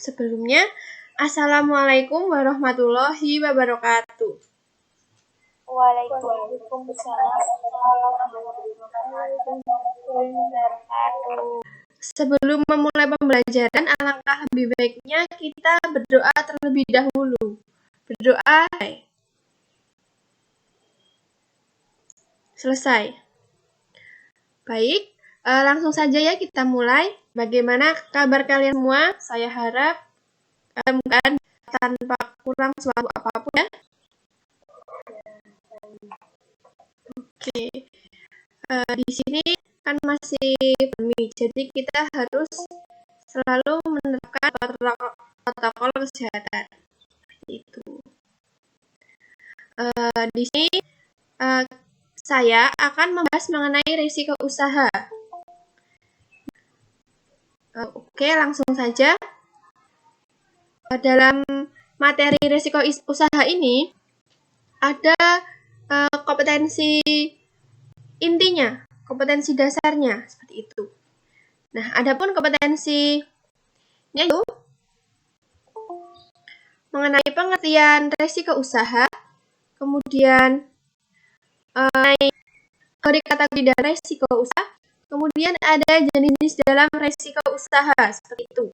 Sebelumnya, Assalamualaikum warahmatullahi wabarakatuh. Waalaikumsalam warahmatullahi wabarakatuh. Sebelum memulai pembelajaran, alangkah lebih baiknya kita berdoa terlebih dahulu. Berdoa. Selesai. Baik, langsung saja ya kita mulai. Bagaimana kabar kalian semua? Saya harap kalian tanpa kurang suatu apapun ya. Oke. Di sini kan masih pandemi, jadi kita harus selalu menerapkan protokol kesehatan. Itu. Di sini saya akan membahas mengenai risiko usaha. Oke, langsung saja. Dalam materi risiko usaha ini ada kompetensi intinya, kompetensi dasarnya seperti itu. Nah, adapun kompetensinya itu mengenai pengertian risiko usaha, kemudian kategori dan risiko usaha, kemudian ada jenis-jenis dalam risiko usaha seperti itu.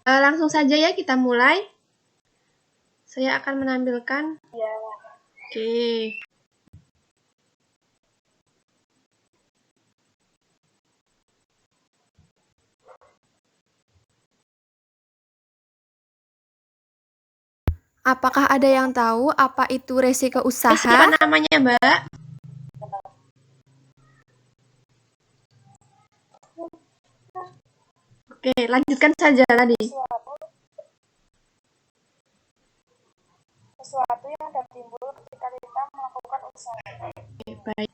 Langsung saja ya kita mulai. Saya akan menampilkan. Ya. Oke. Apakah ada yang tahu apa itu risiko usaha? Apa namanya, Mbak? Oke, lanjutkan saja tadi. Sesuatu yang dapat timbul ketika kita melakukan usaha. Oke, baik.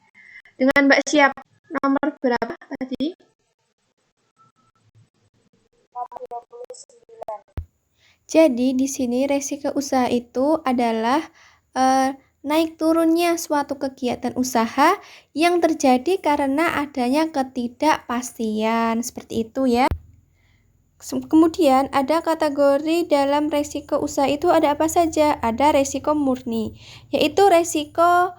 Dengan Mbak siap nomor berapa tadi? Nomor 29. Jadi di sini risiko usaha itu adalah naik turunnya suatu kegiatan usaha yang terjadi karena adanya ketidakpastian, seperti itu ya. Kemudian ada kategori dalam risiko usaha itu ada apa saja? Ada risiko murni, yaitu risiko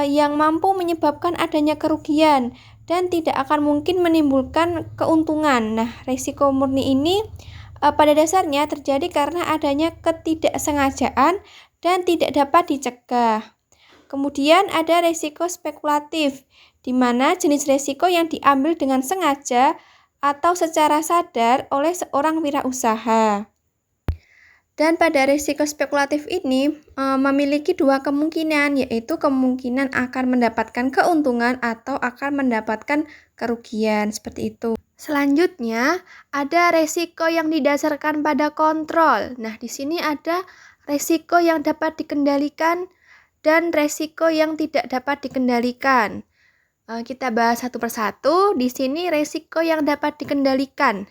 yang mampu menyebabkan adanya kerugian dan tidak akan mungkin menimbulkan keuntungan. Nah, risiko murni ini pada dasarnya terjadi karena adanya ketidaksengajaan dan tidak dapat dicegah. Kemudian ada risiko spekulatif, di mana jenis risiko yang diambil dengan sengaja atau secara sadar oleh seorang wirausaha. Dan pada risiko spekulatif ini memiliki dua kemungkinan, yaitu kemungkinan akan mendapatkan keuntungan atau akan mendapatkan kerugian, seperti itu. Selanjutnya, ada risiko yang didasarkan pada kontrol. Nah, di sini ada risiko yang dapat dikendalikan dan risiko yang tidak dapat dikendalikan. Kita bahas satu persatu. Di sini risiko yang dapat dikendalikan,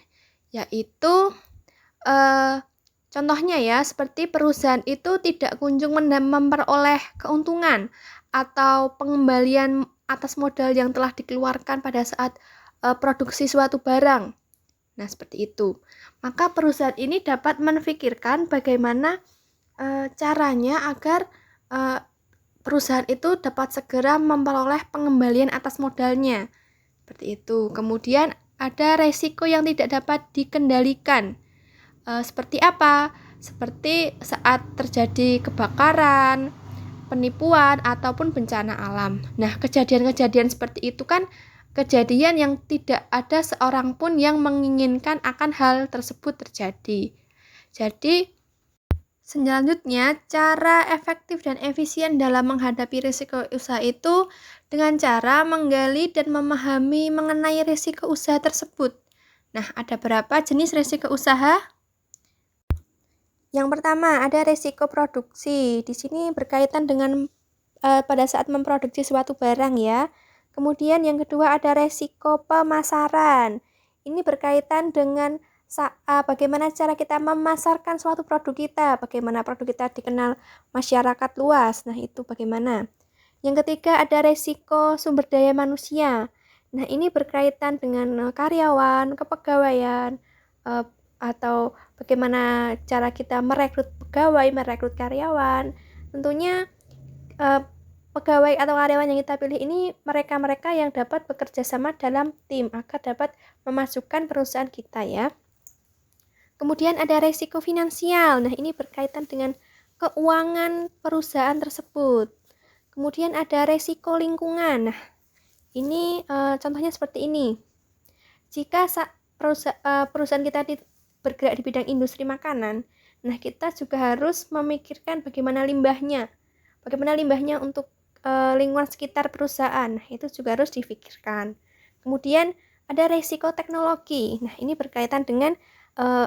yaitu contohnya ya, seperti perusahaan itu tidak kunjung memperoleh keuntungan atau pengembalian atas modal yang telah dikeluarkan pada saat produksi suatu barang. Nah, seperti itu. Maka perusahaan ini dapat memikirkan bagaimana caranya agar perusahaan itu dapat segera memperoleh pengembalian atas modalnya. Seperti itu. Kemudian ada risiko yang tidak dapat dikendalikan. Seperti apa? Seperti saat terjadi kebakaran, penipuan, ataupun bencana alam. Nah, kejadian-kejadian seperti itu kan kejadian yang tidak ada seorang pun yang menginginkan akan hal tersebut terjadi. Jadi, selanjutnya, cara efektif dan efisien dalam menghadapi risiko usaha itu dengan cara menggali dan memahami mengenai risiko usaha tersebut. Nah, ada berapa jenis risiko usaha? Yang pertama, ada risiko produksi. Di sini berkaitan dengan pada saat memproduksi suatu barang ya. Kemudian yang kedua ada risiko pemasaran. Ini berkaitan dengan bagaimana cara kita memasarkan suatu produk kita, bagaimana produk kita dikenal masyarakat luas. Nah, itu bagaimana. Yang ketiga ada risiko sumber daya manusia. Nah, ini berkaitan dengan karyawan, kepegawaian, atau bagaimana cara kita merekrut pegawai, merekrut karyawan. Tentunya pegawai atau karyawan yang kita pilih ini mereka-mereka yang dapat bekerja sama dalam tim agar dapat memasukkan perusahaan kita ya. Kemudian ada resiko finansial. Nah, ini berkaitan dengan keuangan perusahaan tersebut. Kemudian ada resiko lingkungan. Nah, ini contohnya seperti ini. Jika perusahaan kita bergerak di bidang industri makanan, nah kita juga harus memikirkan bagaimana limbahnya untuk lingkungan sekitar perusahaan. Nah, itu juga harus difikirkan. Kemudian ada resiko teknologi. Nah, ini berkaitan dengan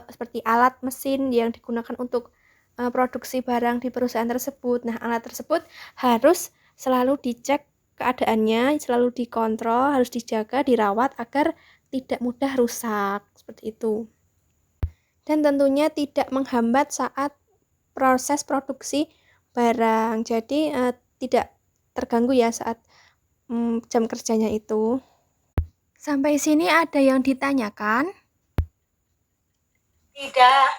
seperti alat mesin yang digunakan untuk produksi barang di perusahaan tersebut. Nah, alat tersebut harus selalu dicek keadaannya, selalu dikontrol, harus dijaga, dirawat agar tidak mudah rusak, seperti itu. Dan tentunya tidak menghambat saat proses produksi barang. Jadi tidak terganggu ya saat jam kerjanya itu. Sampai sini ada yang ditanyakan? Tidak.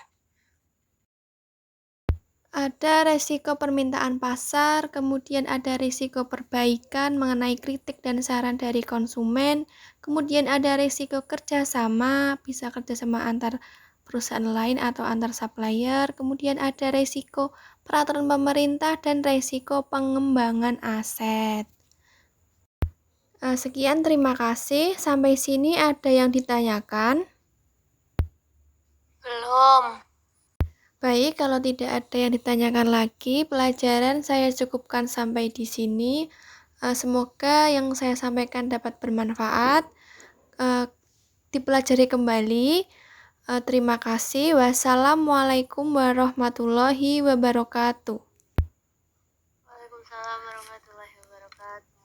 Ada resiko permintaan pasar, kemudian ada risiko perbaikan mengenai kritik dan saran dari konsumen, kemudian ada risiko kerjasama, bisa kerjasama antar perusahaan lain atau antar supplier, kemudian ada risiko peraturan pemerintah dan risiko pengembangan aset. Sekian, terima kasih. Sampai sini ada yang ditanyakan? Belum. Baik, kalau tidak ada yang ditanyakan lagi, pelajaran saya cukupkan sampai di sini. Semoga yang saya sampaikan dapat bermanfaat, dipelajari kembali. Terima kasih. Wassalamualaikum warahmatullahi wabarakatuh. Waalaikumsalam warahmatullahi wabarakatuh.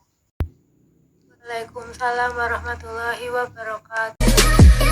Waalaikumsalam warahmatullahi wabarakatuh.